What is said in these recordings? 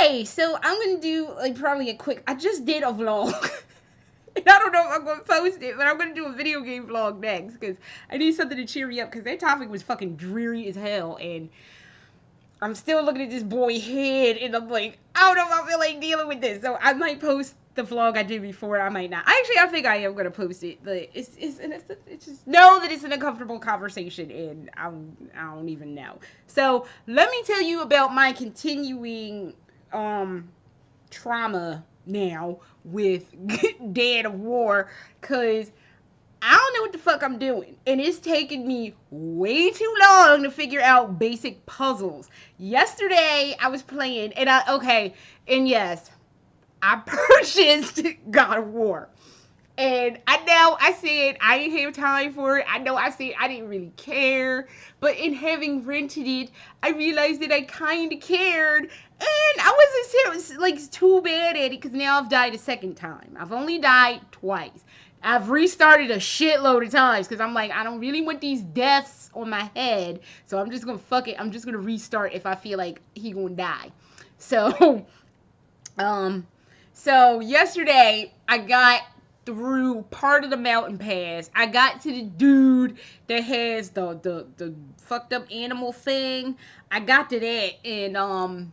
Okay, so I'm gonna do like probably a quick. I just did a vlog. And I don't know if I'm gonna post it, but I'm gonna do a video game vlog next because I need something to cheer me up because that topic was fucking dreary as hell, and I'm still looking at this boy head, and I'm like, I don't know if I feel like dealing with this. So I might post the vlog I did before. I might not. Actually, I think I am gonna post it, but it's just know that it's an uncomfortable conversation, and I don't even know. So let me tell you about my continuing trauma now with Dead of War, cause I don't know what the fuck I'm doing. And it's taken me way too long to figure out basic puzzles. Yesterday, I was playing, and yes, I purchased God of War. And I know I said I didn't have time for it. I know I said I didn't really care. But in having rented it, I realized that I kind of cared. And I wasn't like too bad at it because now I've died a second time. I've only died twice. I've restarted a shitload of times because I'm like, I don't really want these deaths on my head. So I'm just going to fuck it. I'm just going to restart if I feel like he going to die. So, so yesterday I got through part of the mountain pass. I got to the dude that has the fucked up animal thing. I got to that, and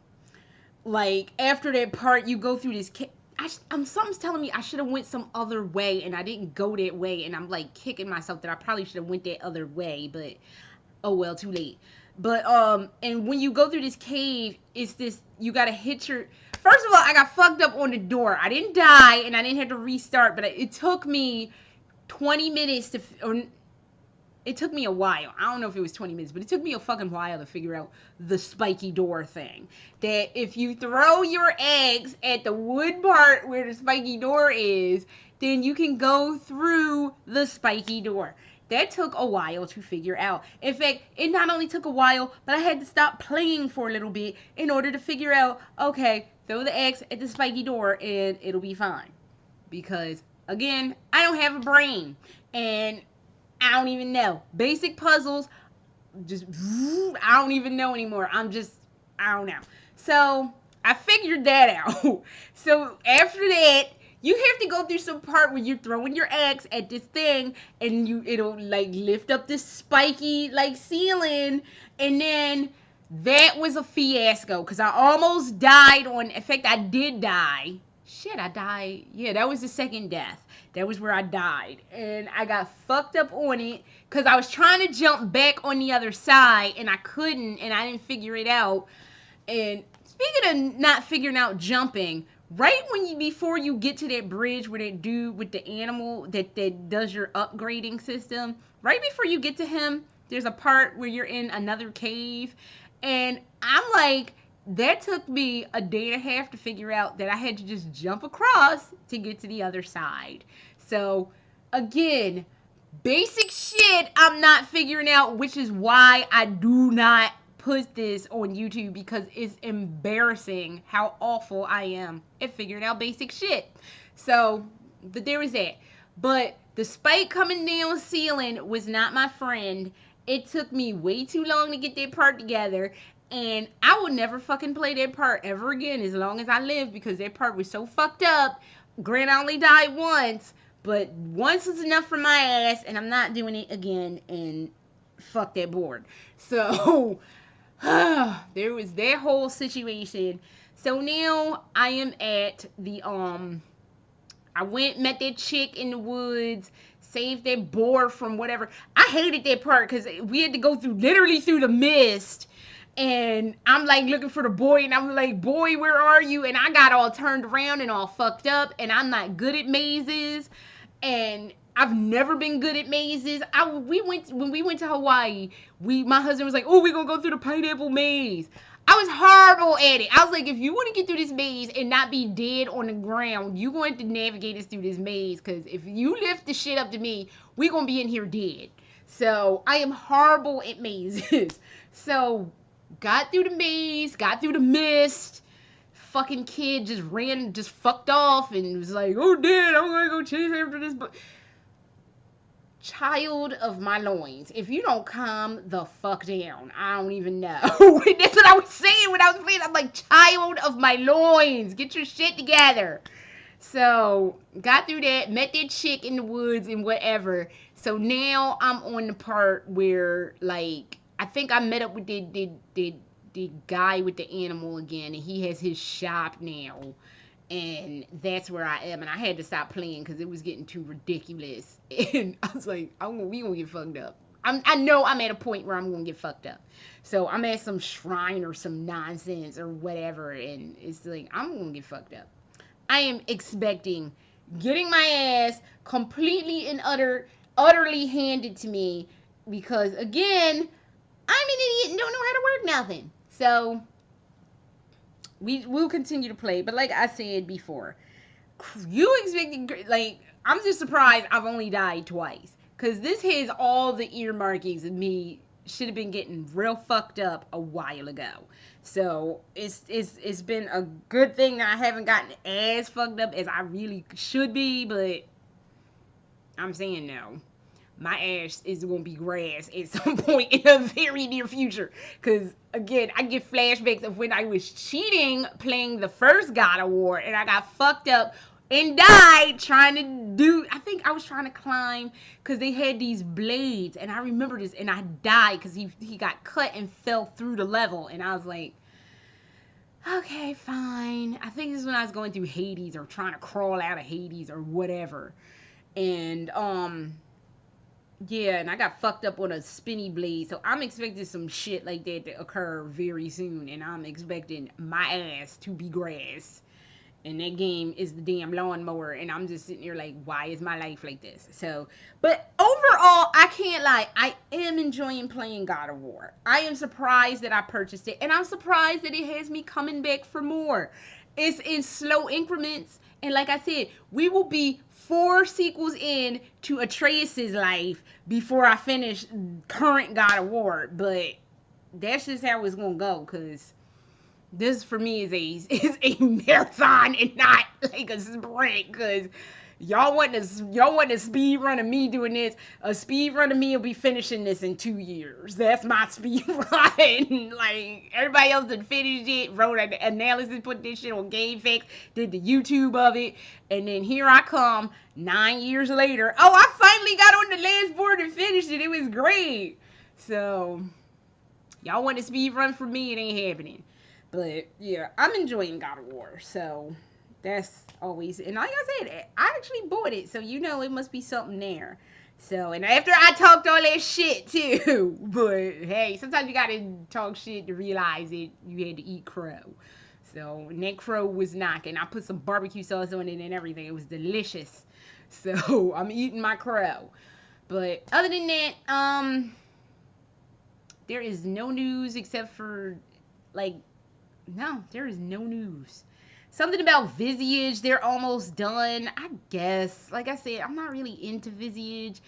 like after that part, you go through this. Something's telling me I should have went some other way, and I didn't go that way, and I'm like kicking myself that I probably should have went that other way, but oh well, too late. But and when you go through this cave, it's this, you gotta hit your. First of all, I got fucked up on the door. I didn't die, and I didn't have to restart, but it took me 20 minutes or it took me a while. I don't know if it was 20 minutes, but it took me a fucking while to figure out the spiky door thing. That if you throw your eggs at the wood part where the spiky door is, then you can go through the spiky door. That took a while to figure out. In fact, it not only took a while, but I had to stop playing for a little bit in order to figure out, okay, throw the eggs at the spiky door and it'll be fine. Because, again, I don't have a brain. And I don't even know. Basic puzzles, just, I don't even know anymore. I don't know. So, I figured that out. So, after that, you have to go through some part where you're throwing your eggs at this thing, and it'll like lift up this spiky like ceiling, and then that was a fiasco because I almost died in fact I did die. Shit, I died. Yeah, that was the second death. That was where I died, and I got fucked up on it because I was trying to jump back on the other side, and I couldn't, and I didn't figure it out. And speaking of not figuring out jumping, right before you get to that bridge where that dude with the animal that does your upgrading system, right before you get to him, there's a part where you're in another cave, and I'm like, that took me a day and a half to figure out that I had to just jump across to get to the other side. So, again, basic shit I'm not figuring out, which is why I do not put this on YouTube, because it's embarrassing how awful I am at figuring out basic shit. So, there was that. But the spike coming down ceiling was not my friend. It took me way too long to get that part together. And I will never fucking play that part ever again as long as I live, because that part was so fucked up. Granted, I only died once, but once is enough for my ass, and I'm not doing it again, and fuck that board. So, there was that whole situation. So now I am at the, I went, met that chick in the woods, saved that board from whatever. I hated that part because we had to go literally through the mist. And I'm like looking for the boy, and I'm like, boy, where are you? And I got all turned around and all fucked up, and I'm not good at mazes, and I've never been good at mazes. When we went to Hawaii, my husband was like, oh, we're gonna go through the pineapple maze. I was horrible at it. I was like, if you want to get through this maze and not be dead on the ground, you're going to navigate us through this maze, because if you lift the shit up to me, we're going to be in here dead. So I am horrible at mazes. So got through the maze, got through the mist. Fucking kid just fucked off and was like, oh, Dad, I'm going to go chase after this. But child of my loins, if you don't calm the fuck down, I don't even know. That's what I was saying when I was playing. I'm like, child of my loins, get your shit together. So, got through that, met that chick in the woods and whatever. So now I'm on the part where, like, I think I met up with the guy with the animal again, and he has his shop now. And that's where I am. And I had to stop playing because it was getting too ridiculous. And I was like, we gonna get fucked up. I know I'm at a point where I'm gonna get fucked up. So I'm at some shrine or some nonsense or whatever, and it's like I'm gonna get fucked up. I am expecting getting my ass completely and utterly handed to me because, again, I'm an idiot and don't know how to work nothing. So we'll continue to play, but like I said before, you expecting, like, I'm just surprised I've only died twice, because this has all the earmarkings of me should have been getting real fucked up a while ago. So it's been a good thing that I haven't gotten as fucked up as I really should be, but I'm saying no. My ass is going to be grass at some point in the very near future. Because, again, I get flashbacks of when I was cheating playing the first God of War. And I got fucked up and died trying to do... I think I was trying to climb because they had these blades. And I remember this. And I died because he got cut and fell through the level. And I was like, okay, fine. I think this is when I was going through Hades or trying to crawl out of Hades or whatever. And, yeah, and I got fucked up on a spinny blade, so I'm expecting some shit like that to occur very soon, and I'm expecting my ass to be grass, and that game is the damn lawnmower, and I'm just sitting here like, why is my life like this? So, but overall, I can't lie, I am enjoying playing God of War. I am surprised that I purchased it, and I'm surprised that it has me coming back for more. It's in slow increments, and like I said, we will be 4 sequels in to Atreus' life before I finish current God of War, but that's just how it's gonna go, because this for me is a marathon and not like a sprint, because y'all want a speed run of me doing this. A speed run of me will be finishing this in 2 years. That's my speed run. Like, everybody else that finished it, wrote an analysis, put this shit on GameFAQs, did the YouTube of it, and then here I come 9 years later. Oh, I finally got on the last board and finished it. It was great. So, y'all want a speed run from me? It ain't happening. But, yeah, I'm enjoying God of War, so that's always, and like I said, I actually bought it, so you know it must be something there. So, and after I talked all that shit too, but hey, sometimes you gotta talk shit to realize that you had to eat crow. So, and that crow was knocking. I put some barbecue sauce on it and everything. It was delicious. So, I'm eating my crow. But other than that, there is no news except for, like, no, there is no news. Something about Visage, they're almost done, I guess. Like I said, I'm not really into Visage.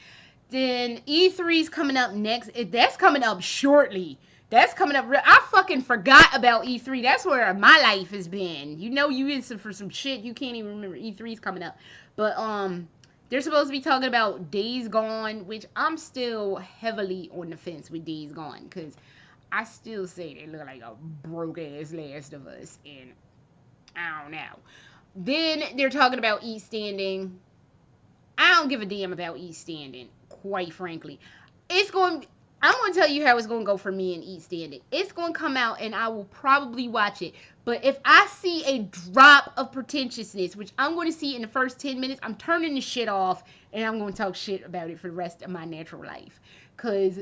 Then E3's coming up next. That's coming up shortly. That's coming up. I fucking forgot about E3. That's where my life has been. You know, you in for some shit. You can't even remember E3's coming up. But, they're supposed to be talking about Days Gone, which I'm still heavily on the fence with Days Gone. Because I still say they look like a broke-ass Last of Us. And I don't know. Then they're talking about East Standing. I don't give a damn about East Standing, quite frankly. I'm going to tell you how it's going to go for me in East Standing. It's going to come out and I will probably watch it. But if I see a drop of pretentiousness, which I'm going to see in the first 10 minutes, I'm turning the shit off and I'm going to talk shit about it for the rest of my natural life. Because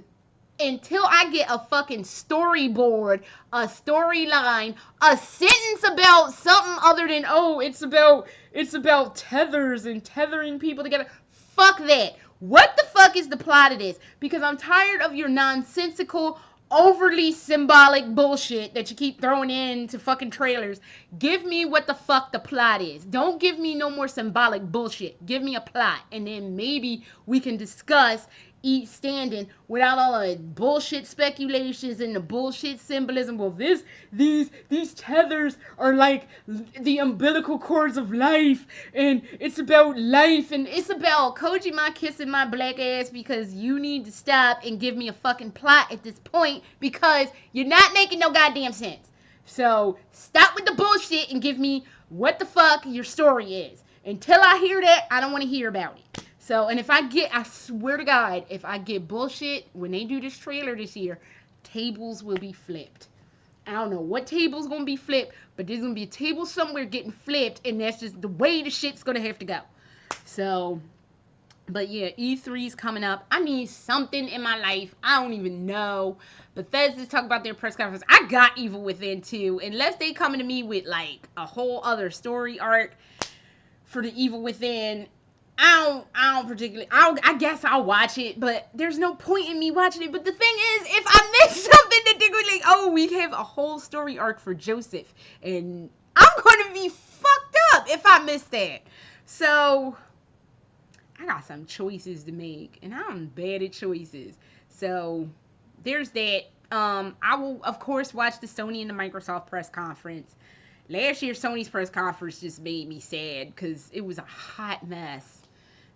until I get a fucking storyboard, a storyline, a sentence about something other than, oh, it's about tethers and tethering people together. Fuck that. What the fuck is the plot of this? Because I'm tired of your nonsensical, overly symbolic bullshit that you keep throwing into fucking trailers. Give me what the fuck the plot is. Don't give me no more symbolic bullshit. Give me a plot, and then maybe we can discuss eat standing without all the bullshit speculations and the bullshit symbolism. Well, these tethers are like the umbilical cords of life, and it's about life, and it's about Kojima kissing my black ass, because you need to stop and give me a fucking plot at this point, because you're not making no goddamn sense. So stop with the bullshit and give me what the fuck your story is. Until I hear that, I don't want to hear about it. So, and I swear to God, if I get bullshit when they do this trailer this year, tables will be flipped. I don't know what table's gonna be flipped, but there's gonna be a table somewhere getting flipped, and that's just the way the shit's gonna have to go. So, but yeah, E3's coming up. I need something in my life. I don't even know. Bethesda's talking about their press conference. I got Evil Within 2. Unless they coming to me with like a whole other story arc for the Evil Within, I don't particularly, I guess I'll watch it, but there's no point in me watching it. But the thing is, if I miss something, that they're going to like, oh, we have a whole story arc for Joseph, and I'm going to be fucked up if I miss that. So, I got some choices to make, and I'm bad at choices. So, there's that. I will, of course, watch the Sony and the Microsoft press conference. Last year, Sony's press conference just made me sad, because it was a hot mess.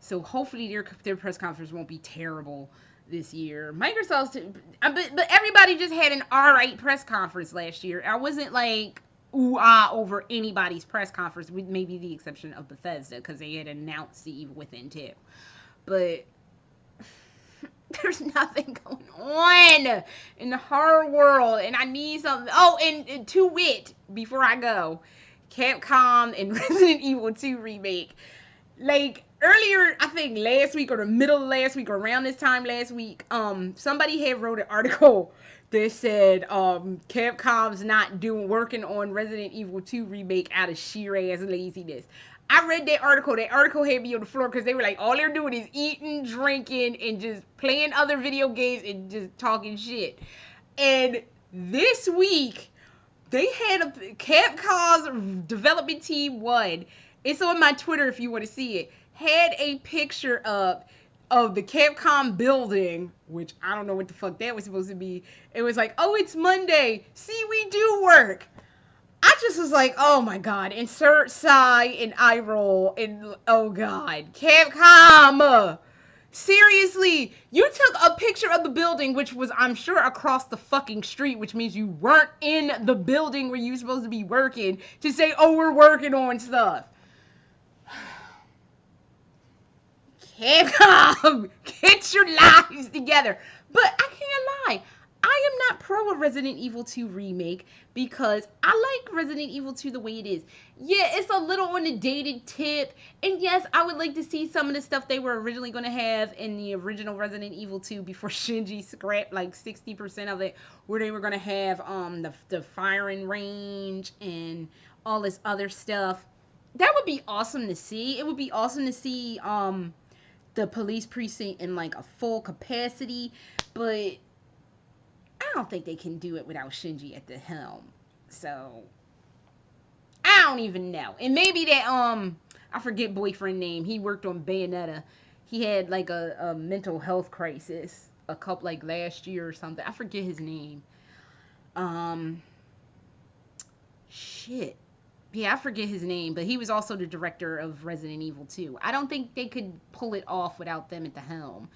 So hopefully their press conference won't be terrible this year. Microsoft's, but everybody just had an alright press conference last year. I wasn't like ooh-ah over anybody's press conference, with maybe the exception of Bethesda, because they had announced the Evil Within 2. But there's nothing going on in the horror world, and I need something. Oh, and to wit, before I go, Capcom and Resident Evil 2 Remake. Like, earlier, I think last week or the middle of last week or around this time last week, somebody had wrote an article that said Capcom's not working on Resident Evil 2 Remake out of sheer ass laziness. I read that article. That article had me on the floor, because they were like, all they're doing is eating, drinking, and just playing other video games and just talking shit. And this week, they had Capcom's development team one. It's on my Twitter if you want to see it. Had a picture of the Capcom building, which I don't know what the fuck that was supposed to be. It was like, oh, it's Monday. See, we do work. I just was like, oh my God. Insert sigh and eye roll. And oh God. Capcom. Seriously. You took a picture of the building, which was, I'm sure, across the fucking street, which means you weren't in the building where you're supposed to be working, to say, oh, we're working on stuff. Capcom, get your lives together. But I can't lie, I am not pro a Resident Evil 2 remake, because I like Resident Evil 2 the way it is. Yeah, it's a little on the dated tip, and yes, I would like to see some of the stuff they were originally going to have in the original Resident Evil 2 before Shinji scrapped like 60% of it, where they were going to have the firing range and all this other stuff. That would be awesome to see. It would be awesome to see the police precinct in like a full capacity, but I don't think they can do it without Shinji at the helm. So I don't even know. And maybe that I forget boyfriend name. He worked on Bayonetta. He had like a mental health crisis a couple like last year or something. I forget his name. Shit. Yeah, I forget his name, but he was also the director of Resident Evil 2. I don't think they could pull it off without them at the helm.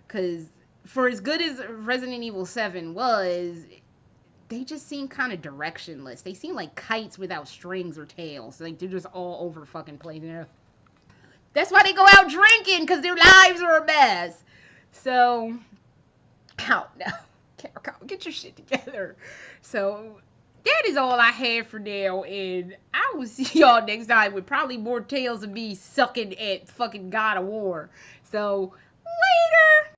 Because for as good as Resident Evil 7 was, they just seem kind of directionless. They seem like kites without strings or tails. Like, they're just all over fucking place. That's why they go out drinking, because their lives are a mess. So, I don't know. Get your shit together. So, that is all I have for now, and I will see y'all next time with probably more tales of me sucking at fucking God of War. So, later!